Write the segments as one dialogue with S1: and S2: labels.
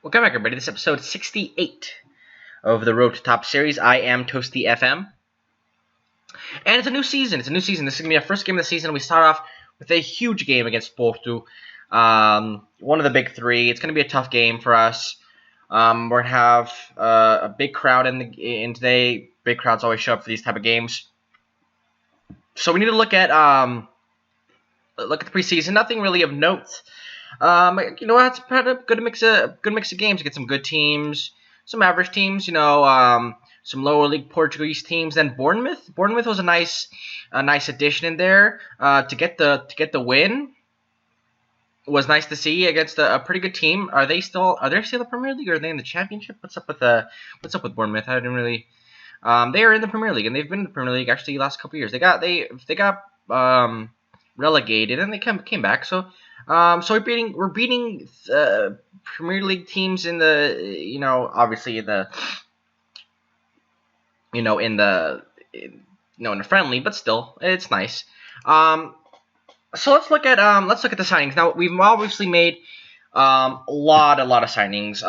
S1: Welcome back, everybody. This is episode 68 of the Road to Top series. I am Toasty FM. And it's a new season. This is going to be our first game of the season. We start off with a huge game against Porto. One of the big three. It's going to be a tough game for us. We're going to have a big crowd in today. Big crowds always show up for these type of games. So we need to look at the preseason. Nothing really of note. You know, it's a good mix of games. You get some good teams, some average teams. You know, some lower league Portuguese teams. Then Bournemouth was a nice addition in there. To get the win was nice to see against a pretty good team. Are they still in the Premier League, or are they in the Championship? What's up with Bournemouth? I didn't really. They are in the Premier League, and they've been in the Premier League actually the last couple of years. They got relegated, and they came back. So we're beating Premier League teams in the obviously in the in the friendly, but still it's nice. So let's look at the signings. Now we've obviously made a lot of signings.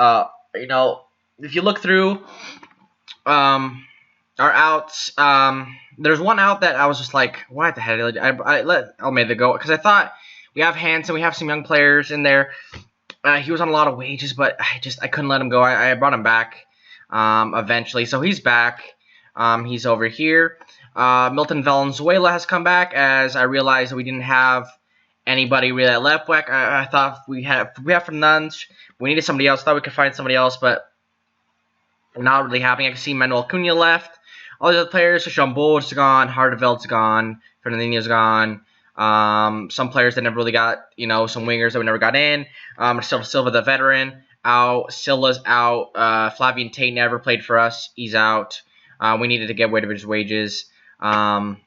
S1: If you look through our outs, there's one out that I was just like, what the hell? I let Almeida go because I thought we have Hansen, we have some young players in there. He was on a lot of wages, but I couldn't let him go. I brought him back eventually, so he's back. He's over here. Milton Valenzuela has come back as I realized that we didn't have anybody really at left back. I thought we have Fernandes. We needed somebody else. Thought we could find somebody else, but not really happening. I can see Manuel Cunha left. All the other players, Chambord's gone, Hardeveld's gone, Fernandinho's gone. Some players that never really got, some wingers that we never got in. Silva, the veteran, out. Silla's out. Flavian Tate never played for us. He's out. We needed to get rid of his wages. Who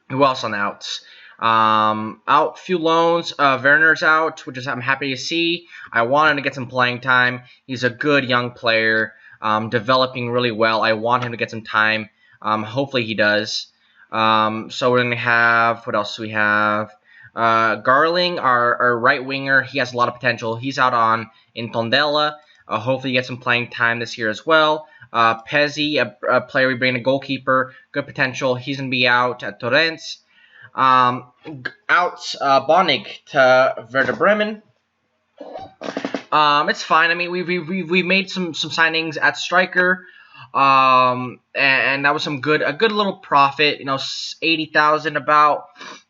S1: else on the outs? Out few loans. Werner's out, which I'm happy to see. I want him to get some playing time. He's a good young player, developing really well. I want him to get some time. Hopefully he does. So we're going to have, what else do we have? Garling, our right winger, he has a lot of potential. He's out in Tondela. Hopefully he gets some playing time this year as well. Pezzi, a player we bring, a goalkeeper, good potential. He's going to be out at Torrents. Out Bonig to Werder Bremen. It's fine. I mean, we made some signings at striker. And that was a good little profit, 80,000 about.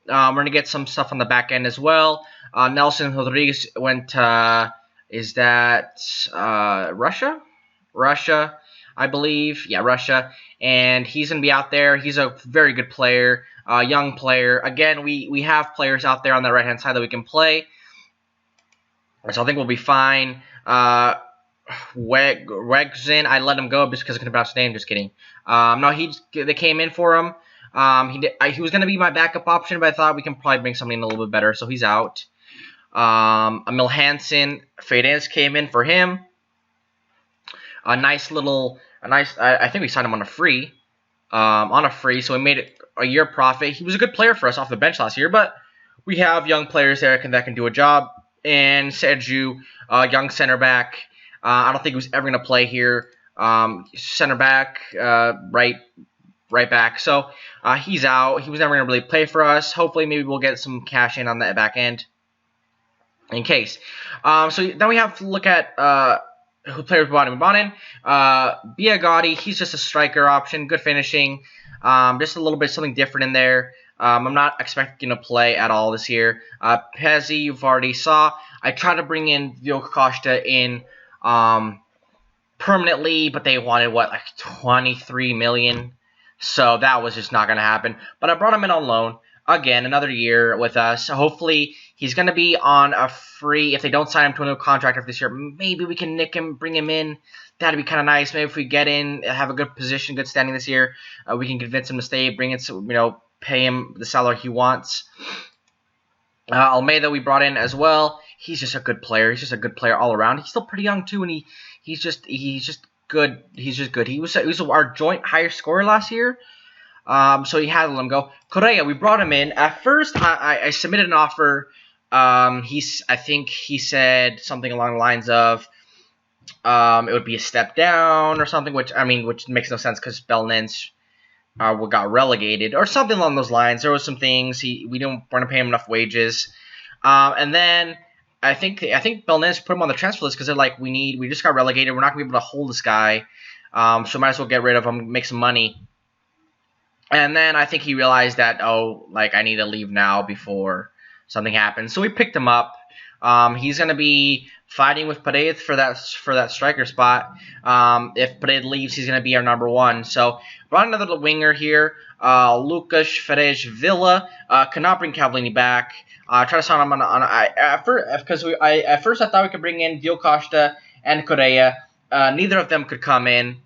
S1: We're gonna get some stuff on the back end as well. Nelson Rodriguez went to, is that Russia? Russia, I believe. Yeah, Russia. And he's gonna be out there. He's a very good player, young player. Again, we have players out there on the right hand side that we can play. So I think we'll be fine. Wegzin, I let him go just because I couldn't pronounce his name. Just kidding. No, they came in for him. He was going to be my backup option, but I thought we can probably bring something in a little bit better, so he's out. Emil Hansen, Feirense came in for him. I think we signed him on a free. So we made it a year profit. He was a good player for us off the bench last year, but we have young players there that can do a job. And Sergio, young center back. I don't think he was ever going to play here. Center back, right back. So he's out. He was never going to really play for us. Hopefully, maybe we'll get some cash in on that back end in case. So then we have to look at who players we brought in. We brought in Biagatti. He's just a striker option. Good finishing. Just a little bit something different in there. I'm not expecting to play at all this year. Pezzi, you've already saw. I tried to bring in Diogo Costa in permanently, but they wanted, like 23 million? So that was just not going to happen. But I brought him in on loan. Again, another year with us. Hopefully, he's going to be on a free. If they don't sign him to a new contract after this year, maybe we can nick him, bring him in. That'd be kind of nice. Maybe if we get in, have a good position, good standing this year, we can convince him to stay, bring in some, pay him the salary he wants. Almeida we brought in as well. He's just a good player. He's just a good player all around. He's still pretty young too, and he's just good. He's just good. He was our joint highest scorer last year. So he had to let him go. Correa, we brought him in. At first, I submitted an offer. I think he said something along the lines of it would be a step down or something, which makes no sense because Belenenses got relegated or something along those lines. There was some things we didn't want to pay him enough wages, and then I think Belenenses put him on the transfer list because they're like, we just got relegated, we're not gonna be able to hold this guy, so might as well get rid of him, make some money. And then I think he realized that, I need to leave now before something happens. So we picked him up. He's going to be fighting with Paredes for that striker spot. If Paredes leaves, he's going to be our number one. So brought another winger here, Lucas Ferreira Villa. Cannot bring Cavallini back. Try to sign him at first I thought we could bring in Dio Costa and Correa. Neither of them could come in.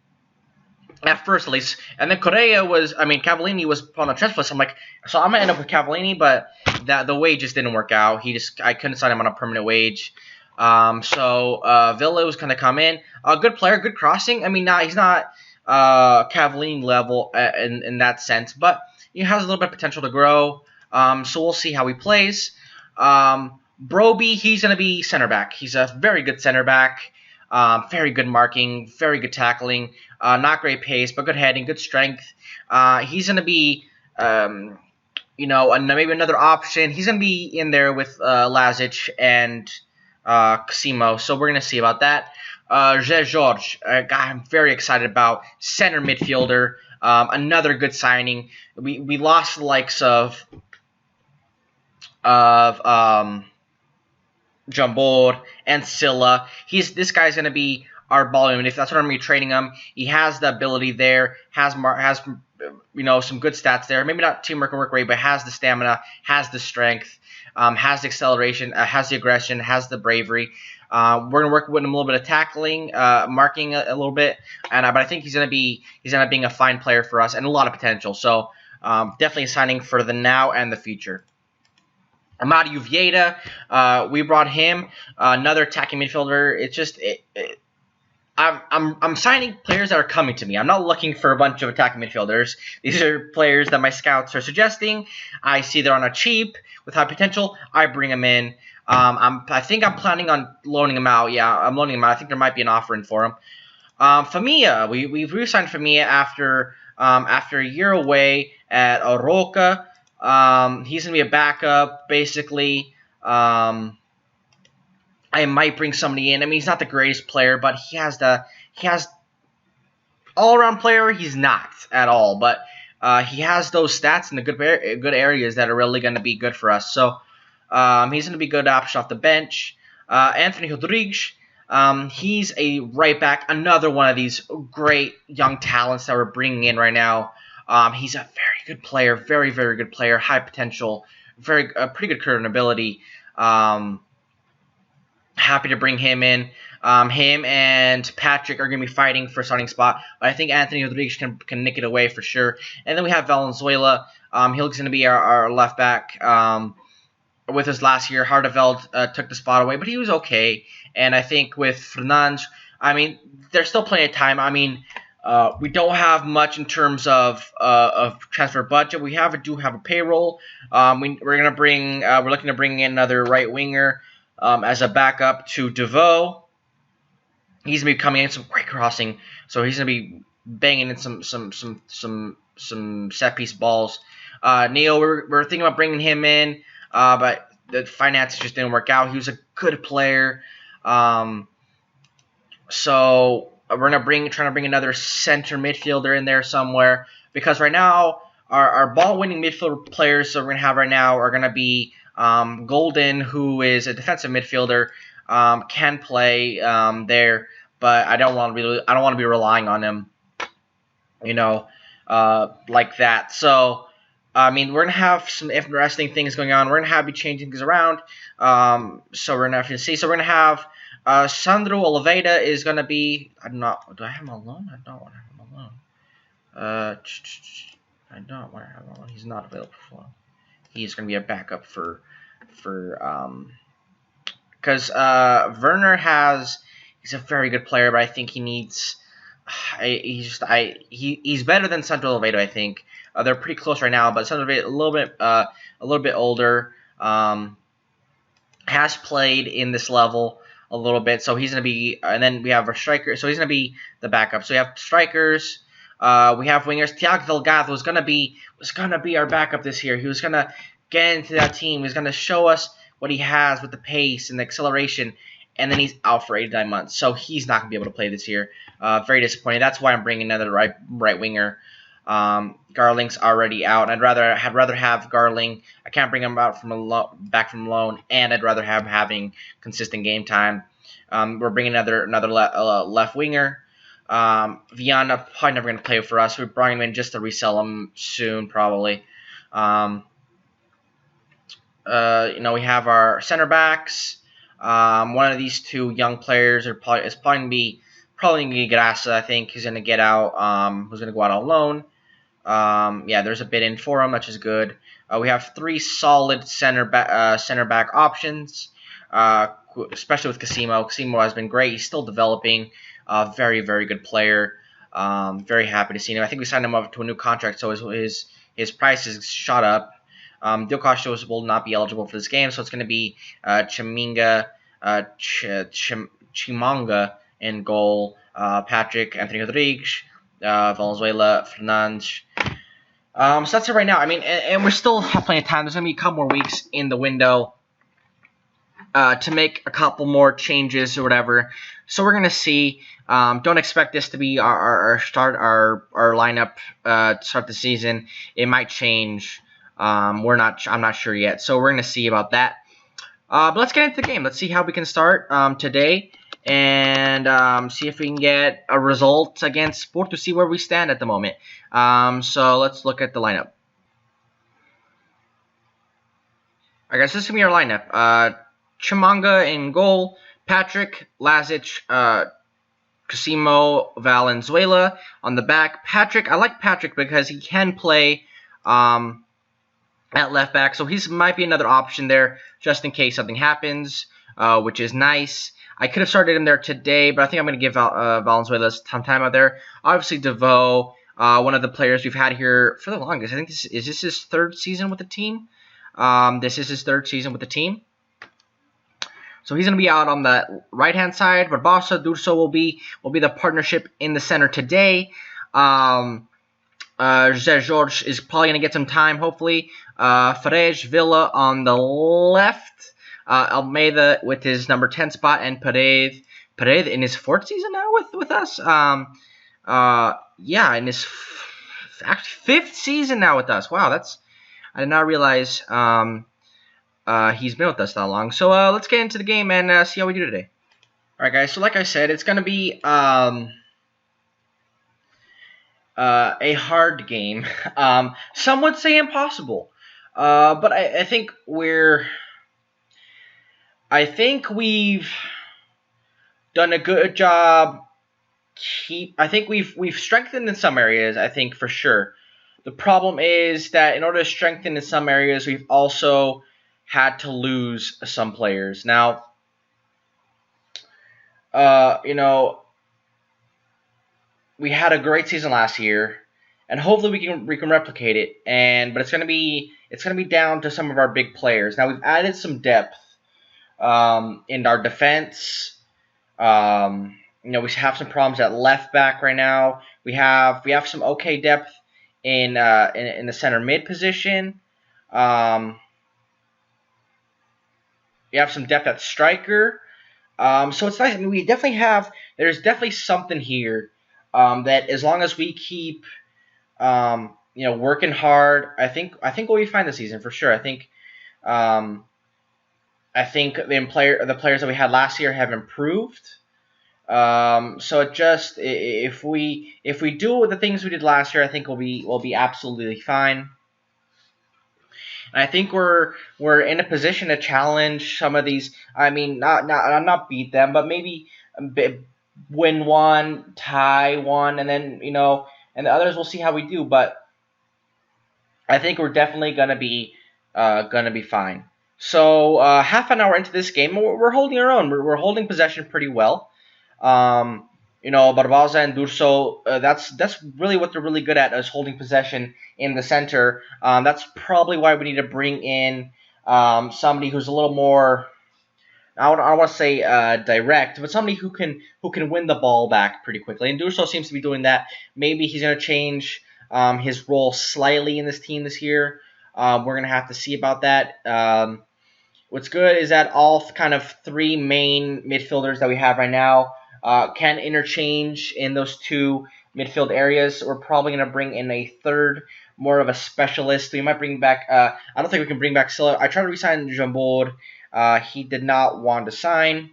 S1: At first, at least. And then Cavallini was on the transfer list. I'm like, so I'm going to end up with Cavallini, but the wage just didn't work out. I couldn't sign him on a permanent wage. So Villa was going to come in. Good player, good crossing. I mean, he's not Cavallini level in that sense, but he has a little bit of potential to grow. So we'll see how he plays. Broby, he's going to be center back. He's a very good center back. Very good marking, very good tackling, not great pace, but good heading, good strength. He's going to be, maybe another option. He's going to be in there with Lazic and Casimo, so we're going to see about that. George, a guy I'm very excited about, center midfielder, another good signing. We lost the likes of Jambor and Silla. This guy's going to be our ball movement. If that's what I'm going to be trading him, he has the ability there, has some good stats there. Maybe not teamwork and work rate, but has the stamina, has the strength, has the acceleration, has the aggression, has the bravery. We're going to work with him a little bit of tackling, marking a little bit, but I think he's going to end up being a fine player for us and a lot of potential. So definitely a signing for the now and the future. Amadou Vieira, we brought him, another attacking midfielder. It's just, I'm signing players that are coming to me. I'm not looking for a bunch of attacking midfielders. These are players that my scouts are suggesting. I see they're on a cheap with high potential. I bring them in. I think I'm planning on loaning them out. Yeah, I'm loaning them out. I think there might be an offer in for him. Famia, we've re-signed Famia after a year away at Oroca. He's going to be a backup, basically. I might bring somebody in. I mean, he's not the greatest player, but he has all-around player. He's not at all, but he has those stats in the good areas that are really going to be good for us. So he's going to be a good option off the bench. Anthony Rodrigues, he's a right back, another one of these great young talents that we're bringing in right now. He's a very good player, very, very good player, high potential, pretty good current ability. Happy to bring him in. Him and Patrick are going to be fighting for starting spot, but I think Anthony Rodrigues can nick it away for sure. And then we have Valenzuela. He's going to be our left back. With his last year, Hardenveld took the spot away, but he was okay. And I think with Fernandes, I mean, there's still plenty of time. I mean, we don't have much in terms of transfer budget. We do have a payroll. We're looking to bring in another right winger as a backup to Deveau. He's gonna be coming in some great crossing, so he's gonna be banging in some set piece balls. Neil, we're thinking about bringing him in, but the finances just didn't work out. He was a good player, so we're trying to bring another center midfielder in there somewhere, because right now our ball-winning midfielder players that we're gonna have right now are gonna be Golden, who is a defensive midfielder, can play there, but I don't want to be relying on him, like that. So I mean, we're gonna have some interesting things going on. We're gonna be changing things around. So we're gonna have to see. So we're gonna have Sandro Oliveira is gonna be. Do I have him alone? I don't want to have him alone. I don't want to have him alone. He's not available for long. He's gonna be a backup because Werner he's a very good player, but I think he needs. He's better than Sandro Oliveira, I think. They're pretty close right now, but Sandro Oliveira a little bit older. Has played in this level. a little bit. So he's going to be, and then we have our striker. So he's going to be the backup. So we have strikers. We have wingers. Thiago Delgado was gonna be our backup this year. He was gonna get into that team. He was gonna show us what he has with the pace and the acceleration. And then he's out for 8 to 9 months, so he's not gonna be able to play this year. Very disappointing. That's why I'm bringing another right winger. Garling's already out. I'd rather have Garling. I can't bring him out back from loan, and I'd rather have having consistent game time. We're bringing another left winger. Viana probably never going to play for us. We're bringing him in just to resell him soon, probably. We have our center backs. One of these two young players is probably going to be Grassa. I think he's going to get out. Who's going to go out on loan? Yeah, there's a bid in for him, which is good. We have 3 solid center back options. Especially with Casimo. Casimo has been great. He's still developing. Very, very good player. Very happy to see him. I think we signed him up to a new contract, so his price is shot up. Diocastos will not be eligible for this game, so it's going to be Chimanga in goal, Patrick, Anthony Rodrigues, Valenzuela, Fernandes. So that's it right now. I mean, and we're still have plenty of time. There's going to be a couple more weeks in the window to make a couple more changes or whatever. So we're going to see. Don't expect this to be our lineup to start the season. It might change. I'm not sure yet. So we're going to see about that. But let's get into the game. Let's see how we can start today and see if we can get a result against Sport to see where we stand at the moment. So let's look at the lineup. I guess this is going to be our lineup. Chimanga in goal, Patrick, Lazic, Casimo, Valenzuela on the back. Patrick, I like Patrick because he can play at left back, so he might be another option there just in case something happens, which is nice. I could have started him there today, but I think I'm going to give Valenzuela some time out there. Obviously, Devoe, one of the players we've had here for the longest. I think this is his 3rd season with the team. This is his 3rd season with the team. So he's going to be out on the right-hand side. Barbosa, Durso will be the partnership in the center today. José Jorge is probably going to get some time, hopefully. Farej, Villa on the left. Almeida with his number 10 spot. And Paredes in his 4th season now with us. Yeah, in his 5th season now with us. Wow, I did not realize he's been with us that long. So let's get into the game and see how we do today. Alright guys, so like I said, it's going to be a hard game. Some would say impossible. But I think we've done a good job. I think we've strengthened in some areas, I think for sure. The problem is that in order to strengthen in some areas, we've also had to lose some players. Now, we had a great season last year, and hopefully we can replicate it. But it's gonna be down to some of our big players. Now we've added some depth in our defense. We have some problems at left back right now. We have some okay depth in the center mid position. We have some depth at striker. So it's nice. I mean, there's definitely something here that as long as we keep working hard, I think we'll be fine this season for sure. I think the players that we had last year have improved. So if we do the things we did last year, I think we'll be absolutely fine. And I think we're in a position to challenge some of these. I mean, not beat them, but maybe win one, tie one, and then and the others we'll see how we do. But I think we're definitely gonna be fine. So half an hour into this game, we're holding our own. We're holding possession pretty well. Barbosa and Durso, that's really what they're really good at, is holding possession in the center. That's probably why we need to bring in somebody who's a little more, I don't want to say direct, but somebody who can win the ball back pretty quickly. And Durso seems to be doing that. Maybe he's going to change his role slightly in this team this year. We're going to have to see about that. What's good is that all kind of three main midfielders that we have right now can interchange in those two midfield areas. We're probably going to bring in a third, more of a specialist. We might bring back. I don't think we can bring back Silla. I tried to resign Jambord. He did not want to sign.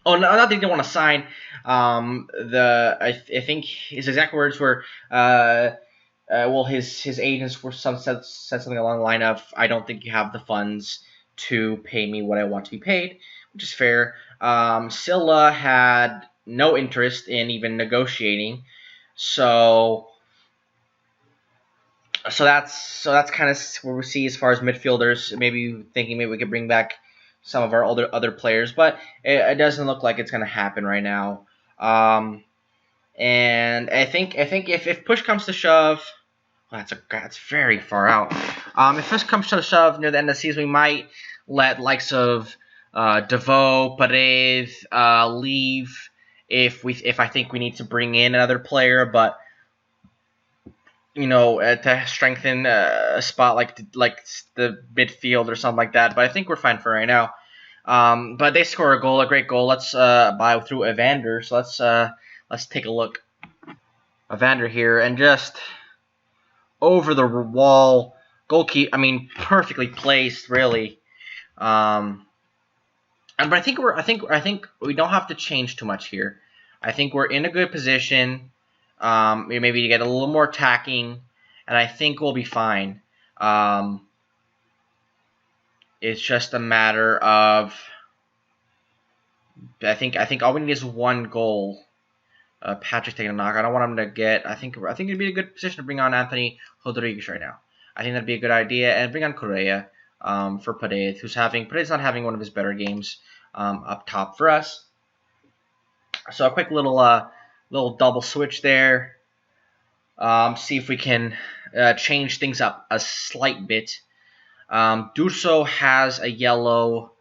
S1: Oh, no, not that he didn't want to sign. I think his exact words were, well, his agents were said something along the line of, "I don't think you have the funds to pay me what I want to be paid," which is fair. Silla had no interest in even negotiating, so that's kind of where we see as far as midfielders. Maybe thinking maybe we could bring back some of our other players, but it doesn't look like it's going to happen right now. And I think if push comes to shove, well, that's very far out. If push comes to shove near the end of the season, we might let likes of Deveau, Paredes leave if I think we need to bring in another player, but to strengthen a spot like the midfield or something like that. But I think we're fine for right now. But they score a great goal. Let's buy through Evander. So let's take a look. Evander here, and just over the wall, goalkeeper. I mean, perfectly placed, really. But I think we don't have to change too much here. I think we're in a good position. Maybe to get a little more attacking, and I think we'll be fine. It's just a matter of I think all we need is one goal. Patrick taking a knock. I don't want him to get. I think it'd be a good position to bring on Anthony Rodriguez right now. I think that'd be a good idea, and bring on Correa for Paredes, Paredes not having one of his better games up top for us. So a quick little double switch there. See if we can change things up a slight bit. Durso has a yellow,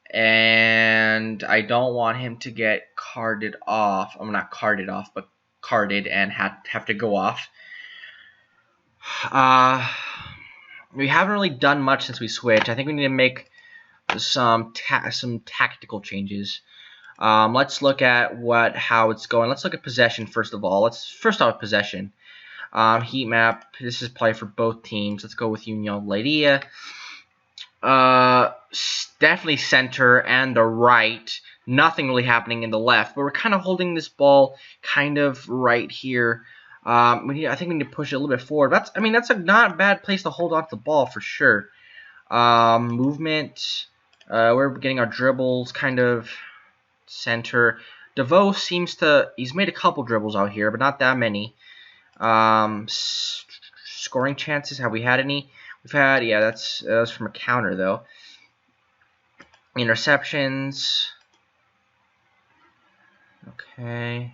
S1: and I don't want him to get carded off. I'm not carded off, but carded and have to go off. We haven't really done much since we switched. I think we need to make some tactical changes. Let's look at how it's going. Let's look at possession first of all. Let's first start with possession. Heat map. This is probably for both teams. Let's go with Union Leiria. Definitely center and the right. Nothing really happening in the left, but we're kind of holding this ball kind of right here. I think we need to push it a little bit forward. That's a not bad place to hold on to the ball for sure. Movement. We're getting our dribbles kind of center. Deveau he's made a couple dribbles out here, but not that many. Scoring chances, have we had any? We've had, yeah, that was from a counter though. Interceptions. Okay.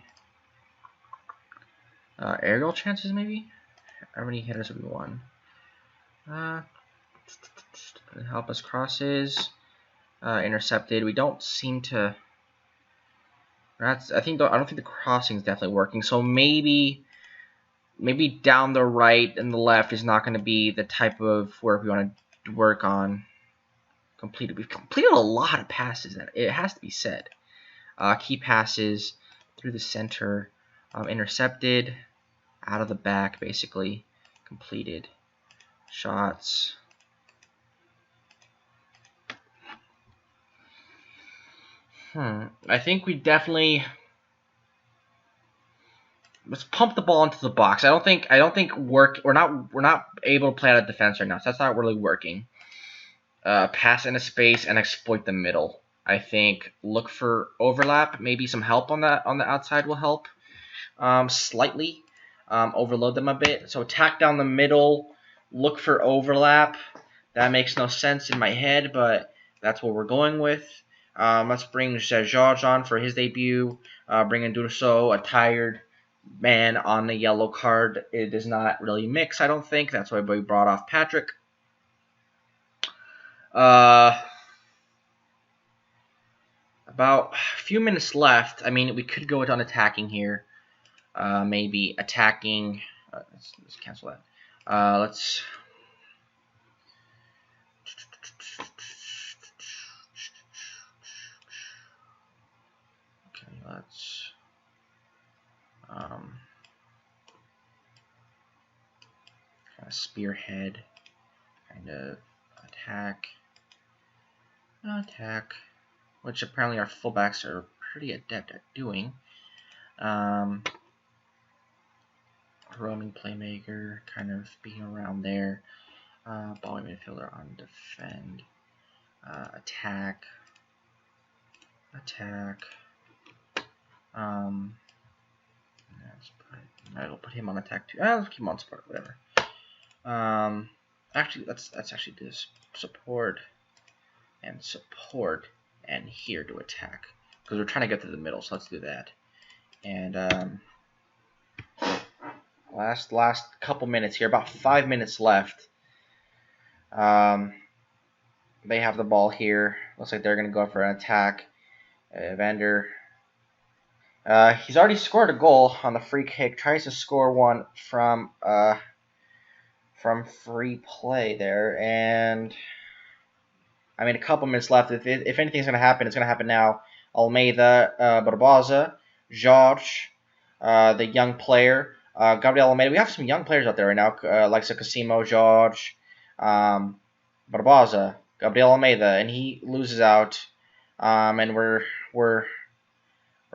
S1: Aerial chances maybe? How many hitters have we won? Help us crosses. Intercepted. We don't seem to. I don't think the crossing is definitely working. So maybe down the right and the left is not going to be the type of work we want to work on. We've completed a lot of passes. It has to be said. Key passes through the center, intercepted, out of the back, basically completed. Shots. I think we definitely. Let's pump the ball into the box. I don't think we're not able to play out of defense right now, so that's not really working. Pass into space and exploit the middle. I think look for overlap. Maybe some help on the outside will help slightly. Overload them a bit. So attack down the middle. Look for overlap. That makes no sense in my head, but that's what we're going with. Let's bring George on for his debut. Bring in Durso, a tired man on the yellow card. It does not really mix, I don't think. That's why we brought off Patrick. about a few minutes left. I mean, we could go on attacking here. Maybe attacking. Let's cancel that. Let's. Okay, let's. Kind of spearhead. Kind of attack. Attack. Which apparently our fullbacks are pretty adept at doing. Roaming playmaker, kind of being around there. Ball midfielder on defend. Attack. I'll put him on attack too. Let's keep him on support, whatever. Actually, let's actually do this. Support, and here to attack, because we're trying to get to the middle. So let's do that. And last couple minutes here, about 5 minutes left. They have the ball here. Looks like they're gonna go for an attack. Vander. He's already scored a goal on the free kick. Tries to score one from free play there, and I mean a couple minutes left. If anything's gonna happen, it's gonna happen now. Almeida, Barbosa, George, the young player, Gabriel Almeida. We have some young players out there right now, like Casimo, George, Barbosa, Gabriel Almeida, and he loses out. And we're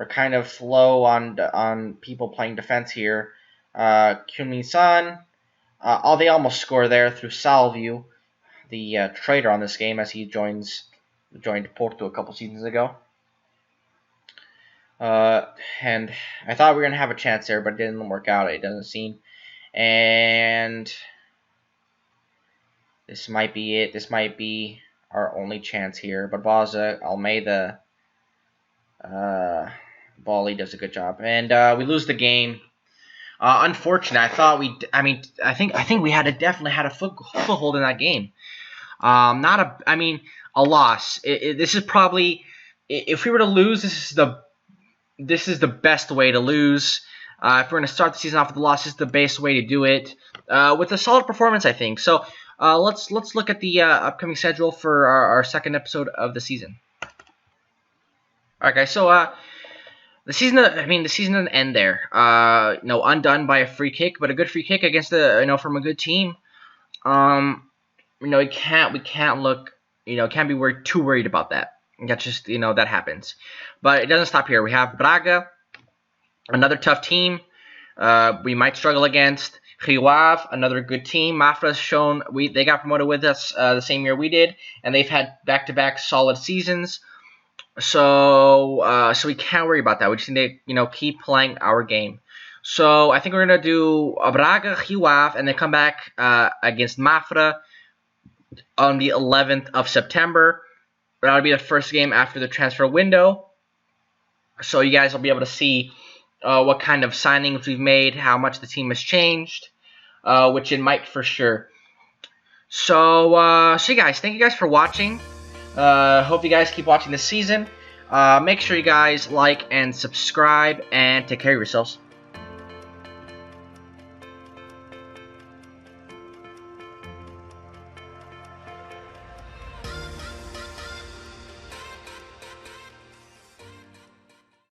S1: kind of low on people playing defense here. Kyun-Min Son, they almost score there through Salvio, the traitor on this game, as he joined Porto a couple seasons ago. And I thought we were gonna have a chance there, but it didn't work out. It doesn't seem. And this might be it. This might be our only chance here. Barbosa, Almeida, Bali does a good job, and we lose the game. Unfortunate. I think we definitely had a foothold in that game. A loss. This is probably, if we were to lose, this is the best way to lose. If we're going to start the season off with a loss, this is the best way to do it. With a solid performance, I think. So let's look at the upcoming schedule for our second episode of the season. All right, guys. So the season didn't end there. Undone by a free kick, but a good free kick against from a good team. We can't be too worried about that. That's just, that happens. But it doesn't stop here. We have Braga, another tough team. We might struggle against Rio Ave, another good team. Mafra's shown they got promoted with us the same year we did, and they've had back-to-back solid seasons. So we can't worry about that. We just need to keep playing our game. So I think we're gonna do Braga, Rio Ave, and then come back against Mafra on the 11th of September. That'll be the first game after the transfer window. So you guys will be able to see what kind of signings we've made, how much the team has changed, which it might for sure. So you guys, thank you guys for watching. Hope you guys keep watching this season. Make sure you guys like and subscribe, and take care of yourselves.